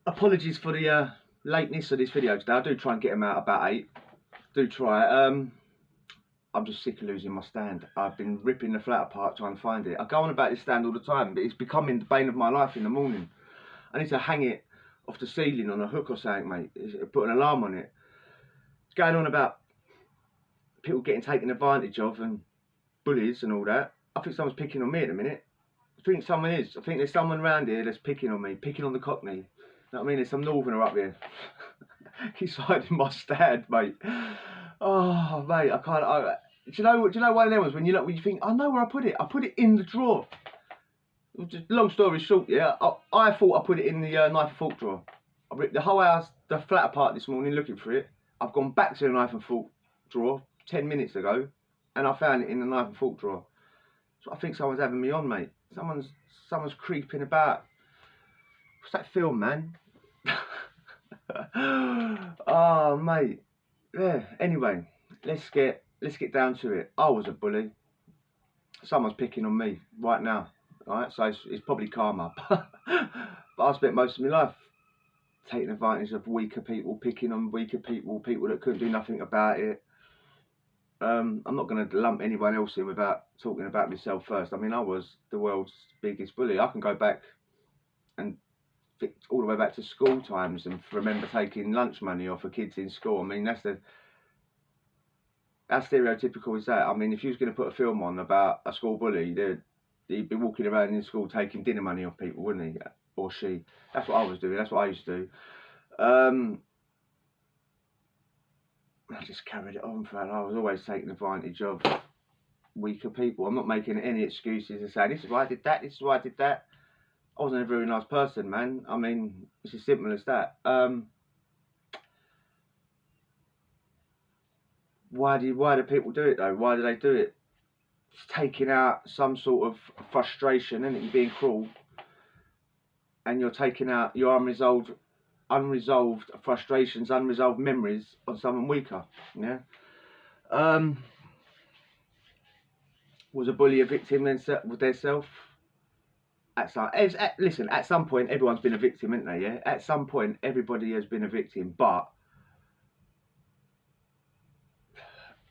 Apologies for the lateness of this video today. I do try and get them out about 8. Do try it. I'm just sick of losing my stand. I've been ripping the flat apart trying to find it. I go on about this stand all the time, but it's becoming the bane of my life in the morning. I need to hang it off the ceiling on a hook or something, mate. Put an alarm on it. It's going on about people getting taken advantage of and bullies and all that. I think someone's picking on me at the minute. I think someone is. I think there's someone around here that's picking on me, picking on the Cockney. You know what I mean? There's some northerner up here. He's hiding my stand, mate. Oh, mate, I can't. Do you know one of them ones when you think, I know where I put it. I put it in the drawer. Just long story short, yeah. I thought I put it in the knife and fork drawer. I ripped the whole house, the flat apart this morning looking for it. I've gone back to the knife and fork drawer 10 minutes ago, and I found it in the knife and fork drawer. So I think someone's having me on, mate. Someone's creeping about. What's that film, man? Oh, mate. Yeah. Anyway, let's get down to it. I was a bully. Someone's picking on me right now. Alright, so it's probably karma. But I spent most of my life taking advantage of weaker people, picking on weaker people, people that couldn't do nothing about it. I'm not going to lump anyone else in without talking about myself first. I mean, I was the world's biggest bully. I can go back and all the way back to school times and remember taking lunch money off of kids in school. I mean, how stereotypical is that? I mean, if you was going to put a film on about a school bully, he'd be walking around in school taking dinner money off people, wouldn't he? Or she. That's what I was doing. That's what I used to do. I just carried it on, fella. I was always taking advantage of weaker people. I'm not making any excuses and saying, this is why I did that, this is why I did that. I wasn't a very nice person, man. I mean, it's as simple as that. Why do people do it, though? Why do they do it? It's taking out some sort of frustration, isn't it? You're being cruel. And you're taking out your unresolved frustrations, unresolved memories on someone weaker. Yeah. Was a bully a victim with their self? Listen, at some point everyone's been a victim, isn't they? Yeah. At some point everybody has been a victim, but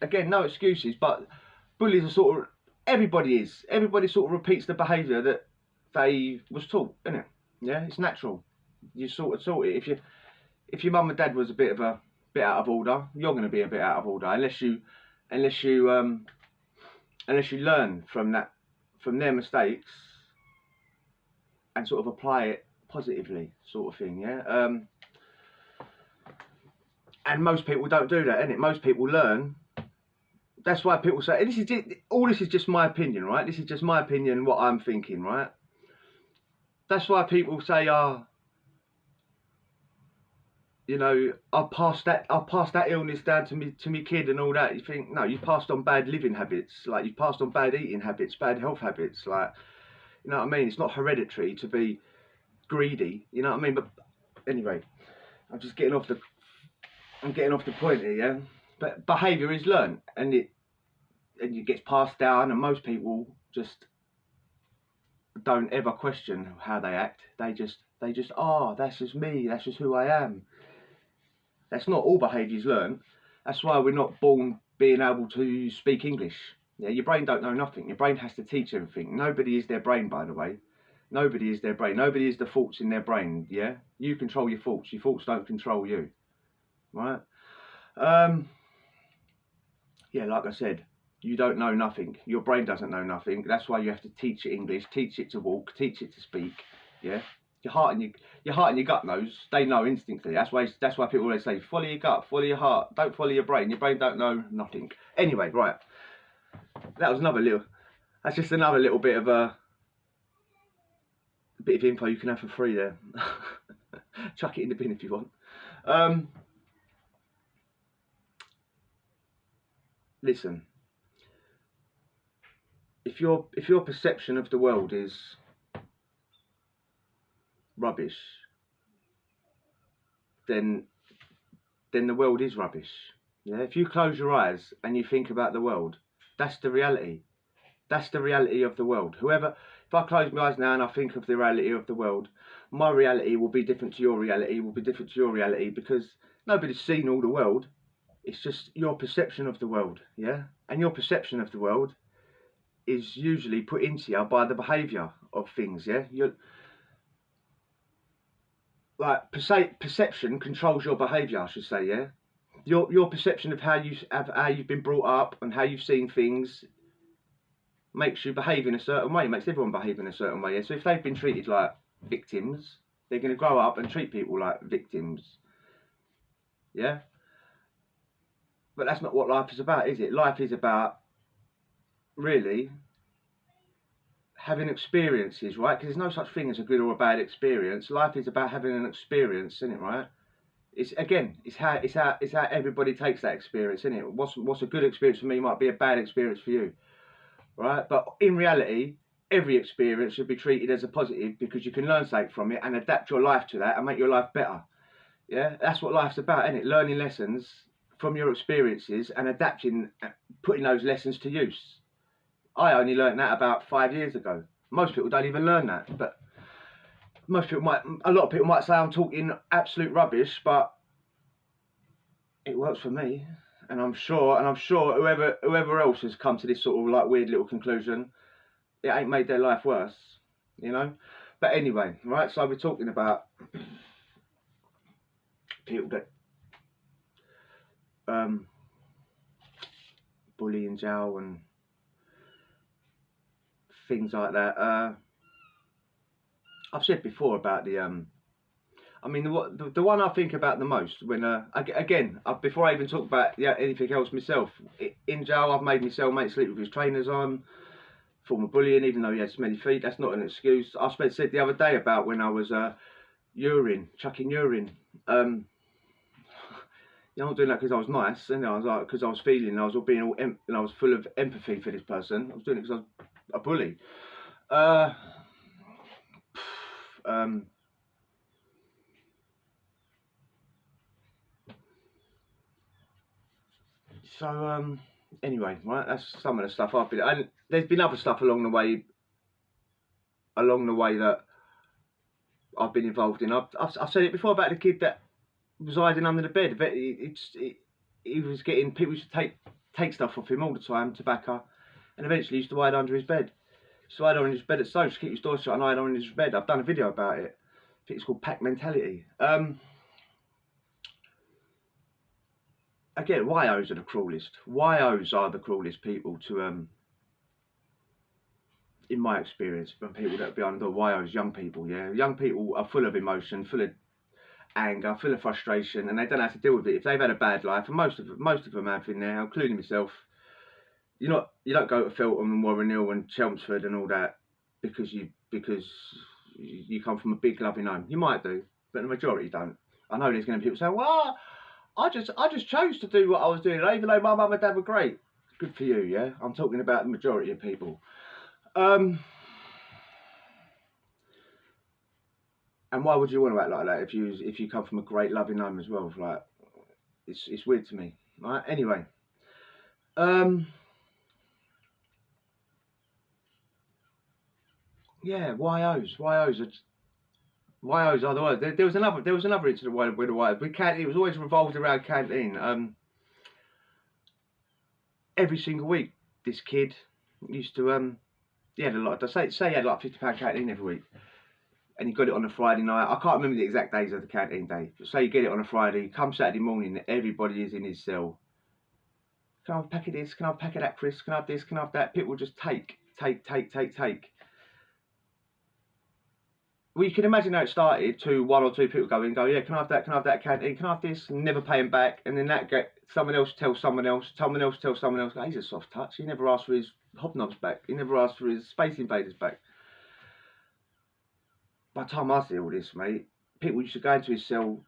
again, no excuses. But bullies are sort of everybody sort of repeats the behaviour that they was taught, isn't it? Yeah, it's natural. You sort of taught it. If your mum and dad was a bit out of order, you're going to be a bit out of order unless you learn from their mistakes and sort of apply it positively, sort of thing. Yeah. And most people don't do that, innit? Most people learn. That's why people say this is just my opinion, right? This is just my opinion, what I'm thinking, right? That's why people say, you know, I'll pass that illness down to me kid and all that. You think, no, you've passed on bad living habits, like you've passed on bad eating habits, bad health habits, like, you know what I mean? It's not hereditary to be greedy, you know what I mean? But anyway, I'm getting off the point here, yeah. But behaviour is learned, and it gets passed down, and most people just don't ever question how they act. They just that's just me, that's just who I am. That's not all behaviours learned. That's why we're not born being able to speak English. Yeah, your brain don't know nothing. Your brain has to teach everything. Nobody is their brain, by the way. Nobody is their brain. Nobody is the thoughts in their brain. Yeah, you control your thoughts. Your thoughts don't control you. Right? Yeah, like I said, you don't know nothing. Your brain doesn't know nothing. That's why you have to teach it English, teach it to walk, teach it to speak. Yeah. Your heart and your gut knows. They know instinctively. That's why people always say, follow your gut, follow your heart. Don't follow your brain. Your brain don't know nothing. Anyway, right. That's just another little bit of info you can have for free there. Chuck it in the bin if you want. Listen. If your perception of the world is rubbish, then the world is rubbish. Yeah. If you close your eyes and you think about the world, that's the reality. That's the reality of the world. If I close my eyes now and I think of the reality of the world, my reality will be different to your reality, will be different to your reality, because nobody's seen all the world. It's just your perception of the world, yeah? And your perception of the world is usually put into you by the behaviour of things, yeah? You're, like, perception controls your behaviour, I should say, yeah? Your perception of how you've been brought up and how you've seen things makes you behave in a certain way, makes everyone behave in a certain way. Yeah? So if they've been treated like victims, they're going to grow up and treat people like victims. Yeah? But that's not what life is about, is it? Life is about, really, having experiences, right? Because there's no such thing as a good or a bad experience. Life is about having an experience, isn't it, right? It's, again, it's how everybody takes that experience, isn't it? What's a good experience for me might be a bad experience for you. Right? But in reality, every experience should be treated as a positive, because you can learn something from it and adapt your life to that and make your life better. Yeah, that's what life's about, isn't it? Learning lessons from your experiences and adapting, putting those lessons to use. I only learned that about 5 years ago. Most people don't even learn that, but a lot of people might say I'm talking absolute rubbish, but it works for me. And I'm sure whoever else has come to this sort of like weird little conclusion, it ain't made their life worse, you know. But anyway, right, so we're talking about people that bully in jail and things like that. I've said before about the I mean, the one I think about the most when before I even talk about anything else myself, in jail I've made my cellmate sleep with his trainers on. Form of bullying, even though he had smelly feet. That's not an excuse. I said the other day about when I was chucking urine. I'm not doing that because I was nice, and I was like, because I was feeling, I was and I was full of empathy for this person. I was doing it because I was a bully. Anyway, right, that's some of the stuff I've been. And there's been other stuff along the way that I've been involved in. I've said it before about the kid that was hiding under the bed. He was getting, people used to take stuff off him all the time, tobacco, and eventually used to hide under his bed. So hide under his bed at Stoke, keep his door shut and hide under his bed. I've done a video about it. I think it's called Pack Mentality. Again, YOs are the cruelest. YOs are the cruelest people to, in my experience, when people that are behind the YOs, young people, yeah. Young people are full of emotion, full of anger, full of frustration, and they don't know how to deal with it. If they've had a bad life, and most of them have in there, including myself, you don't go to Feltham and Warren Hill and Chelmsford and all that because you come from a big loving home. You might do, but the majority don't. I know there's going to be people saying, "Well, I just chose to do what I was doing, even though my mum and dad were great." Good for you, yeah. I'm talking about the majority of people. And why would you want to act like that if you come from a great loving home as well? Like, it's weird to me, right? Anyway, yeah, YOs are the word. There was another incident with the YOs. It was always revolved around canteen. Every single week, this kid used to he had a lot. Say he had like £50 canteen every week, and he got it on a Friday night. I can't remember the exact days of the canteen day, but say you get it on a Friday. Come Saturday morning, everybody is in his cell. Can I have a pack of this? Can I have a pack of that, Chris? Can I have this? Can I have that? People just take. Well, you can imagine how it started. One or two people go in, go, yeah, can I have that? Can I have that canteen? Can I have this? And never pay him back. And then someone else tells someone else. Someone else tells someone else. Oh, he's a soft touch. He never asked for his hobnobs back. He never asked for his Space Invaders back. By the time I see all this, mate, people used to go into his cell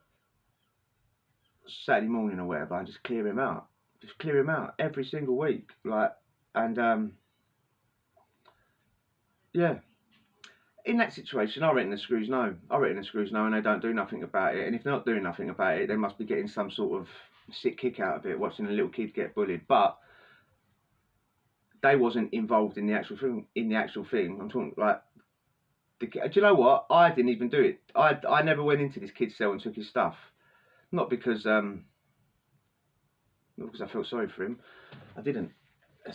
Saturday morning or whatever and just clear him out. Just clear him out every single week. Yeah. In that situation, I reckon the screws know. And they don't do nothing about it. And if they're not doing nothing about it, they must be getting some sort of sick kick out of it, watching a little kid get bullied. But they wasn't involved in the actual thing. I'm talking like Do you know what? I didn't even do it. I never went into this kid's cell and took his stuff. Not because I felt sorry for him. I didn't.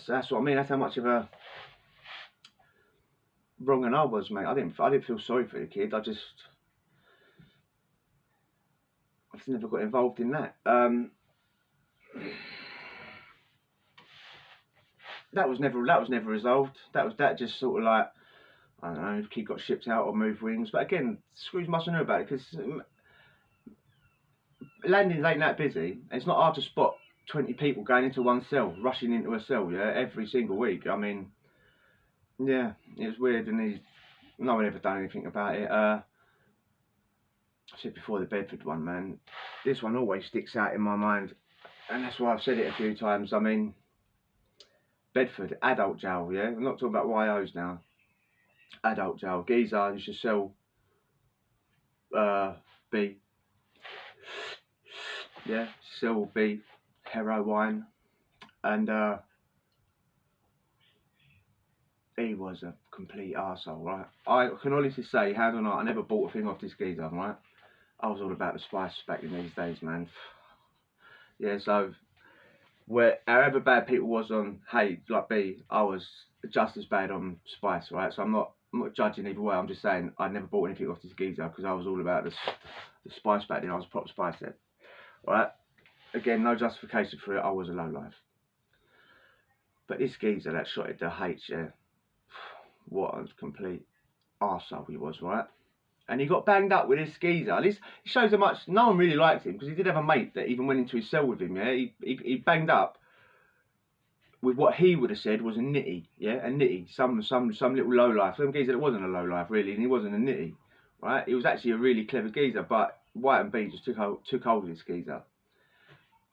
That's what I mean. That's how much of a wrong and I was, mate. I didn't feel sorry for the kid. I just never got involved in that. That was never resolved. That just sort of like, I don't know, the kid got shipped out or moved wings. But again, Scrooge must have known about it, because landings ain't that busy. It's not hard to spot 20 people going into one cell, rushing into a cell, yeah, every single week. I mean, yeah, it was weird, and no one ever done anything about it. I said before, the Bedford one, man, this one always sticks out in my mind, and that's why I've said it a few times. I mean, Bedford, adult jail, yeah? I'm not talking about YOs now. Adult jail. Geezer used to sell B. Yeah, sell B, heroin, and he was a complete arsehole, right? I can honestly say, hand on heart, I never bought a thing off this geezer, right? I was all about the spice back in these days, man. Yeah, so however bad people was on hate, like B, I was just as bad on spice, right? So I'm not judging either way. I'm just saying I never bought anything off this geezer, because I was all about the spice back then. I was a proper spice head, right? Again, no justification for it. I was a lowlife. But this geezer that shot at the H, yeah, what a complete arsehole he was, right? And he got banged up with this geezer. This shows how much no one really liked him, because he did have a mate that even went into his cell with him, yeah? He banged up with what he would have said was a nitty, yeah? A nitty, some little lowlife. Some geezer that wasn't a lowlife, really, and he wasn't a nitty, right? He was actually a really clever geezer, but White and B just took hold of this geezer.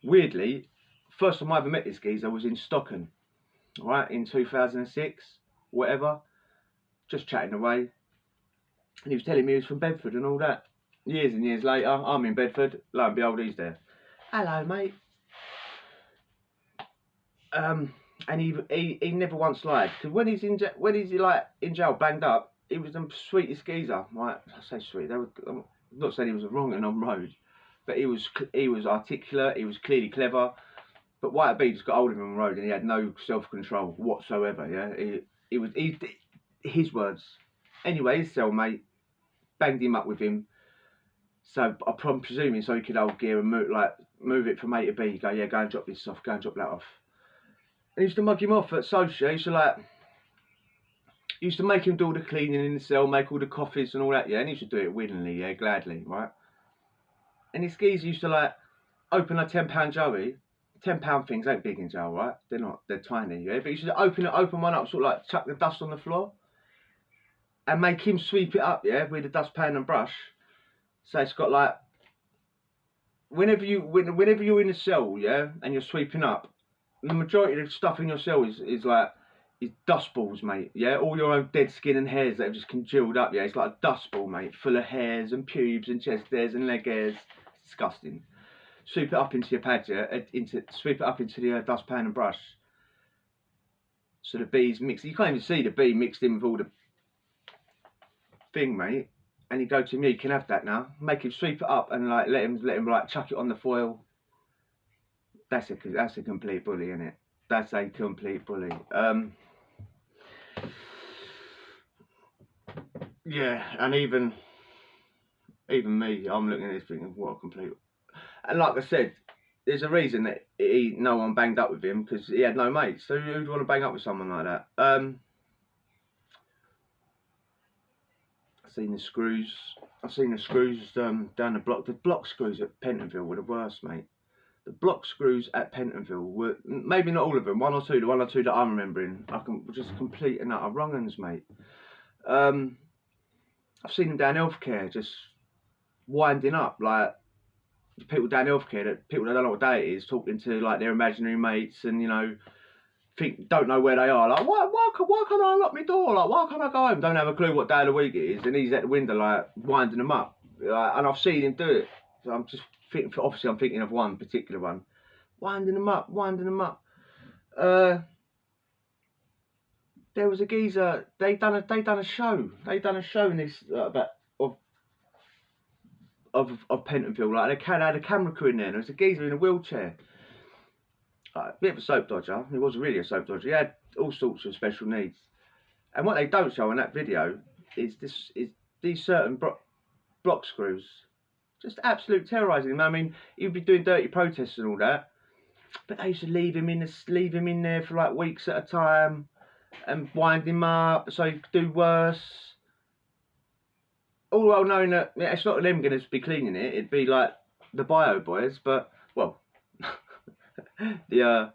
Weirdly, first time I ever met this geezer was in Stockton, right, in 2006, whatever, just chatting away, and he was telling me he was from Bedford and all that. Years and years later, I'm in Bedford, lo and behold, he's there. Hello, mate. And he never once lied, because when he's like in jail, banged up, he was the sweetest geezer, right? I say sweet, I'm not saying he was a wrong and on road, but he was articulate, he was clearly clever. But White B just got hold of him on the road, and he had no self-control whatsoever, yeah? His words. Anyway, his cellmate banged him up with him, so I'm presuming so he could hold gear and move it from A to B. Go, yeah, go and drop this off, go and drop that off. And he used to mug him off at social. He used to make him do all the cleaning in the cell, make all the coffees and all that, yeah? And he used to do it willingly, yeah, gladly, right? And his geezer used to open a £10 Joey. £10 things ain't big in jail, right? They're not. They're tiny, yeah. But you should open one up, sort of chuck the dust on the floor, and make him sweep it up, yeah, with a dustpan and brush. So it's got whenever you're in a cell, yeah, and you're sweeping up, the majority of the stuff in your cell is dust balls, mate. Yeah, all your own dead skin and hairs that have just congealed up. Yeah, it's like a dust ball, mate, full of hairs and pubes and chest hairs and leg hairs. It's disgusting. Sweep it up into your pad, yeah, sweep it up into the dustpan and brush. So the B's mixed. You can't even see the B mixed in with all the thing, mate. And he'd go to me, you can have that now. Make him sweep it up and let him chuck it on the foil. That's a complete bully, isn't it? That's a complete bully. Yeah, and even me, I'm looking at this thinking, what a complete. And like I said, there's a reason that no one banged up with him, because he had no mates. So who'd want to bang up with someone like that? I've seen the screws down the block. The block screws at Pentonville were the worst, mate. The block screws at Pentonville were, maybe not all of them, the one or two that I'm remembering, just complete and utter wrong uns, mate. I've seen them down healthcare just winding up, people down healthcare, people that don't know what day it is, talking to their imaginary mates, and don't know where they are. Why can't I unlock my door? Why can't I go home? Don't have a clue what day of the week it is, and he's at the window winding them up. And I've seen him do it. So I'm just obviously I'm thinking of one particular one, winding them up. there was a geezer. They done a show. They done a show in this about of Pentonville. Like they had a camera crew in there. And there was a geezer in a wheelchair. Like, a bit of a soap dodger. He wasn't really a soap dodger. He had all sorts of special needs. And what they don't show in that video is these certain block screws just absolute terrorising him. I mean, he'd be doing dirty protests and all that, but they used to leave him in there for like weeks at a time and wind him up so he could do worse. All while knowing that it's not them going to be cleaning it, it'd be like the bio boys. But well, the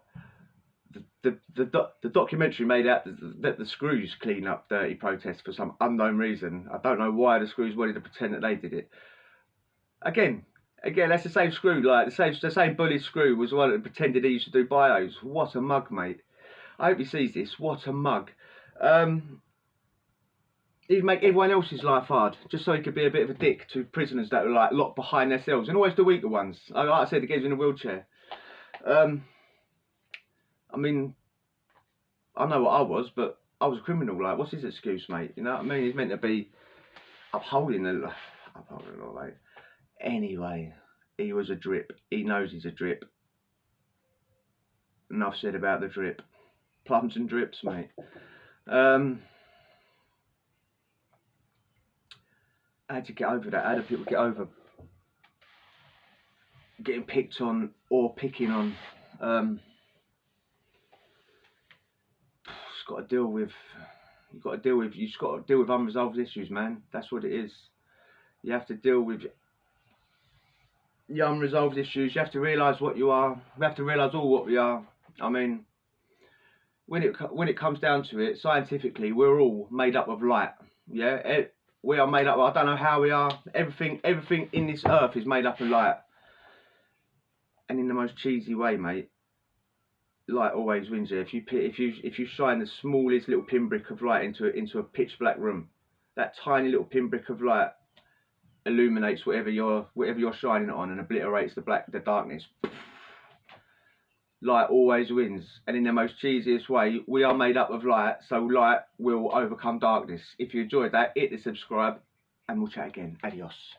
documentary made out that the screws clean up dirty protests for some unknown reason. I don't know why the screws wanted to pretend that they did it. Again, that's the same screw. Like the same bully screw was the one that pretended he used to do bios. What a mug, mate! I hope he sees this. What a mug. He'd make everyone else's life hard just so he could be a bit of a dick to prisoners that were like locked behind their cells, and always the weaker ones. Like I said, the guys in a wheelchair. I mean, I know what I was, but I was a criminal. Like, what's his excuse, mate? You know what I mean? He's meant to be upholding the law, mate. Anyway, he was a drip. He knows he's a drip. Enough said about the drip. Plums and drips, mate. How had you get over that? How do people get over getting picked on or picking on? You've got to deal with unresolved issues, man. That's what it is. You have to deal with your unresolved issues. You have to realise what you are. We have to realise all what we are. I mean, when it comes down to it, scientifically, we're all made up of light. Yeah, we are made up. I don't know how we are. Everything in this earth is made up of light. And in the most cheesy way, mate, light always wins here. If you shine the smallest little pinprick of light into a pitch black room, that tiny little pinprick of light illuminates whatever you're shining it on and obliterates the darkness. Light always wins, and in the most cheesiest way, we are made up of light, so light will overcome darkness. If you enjoyed that, hit the subscribe, and we'll chat again. Adios.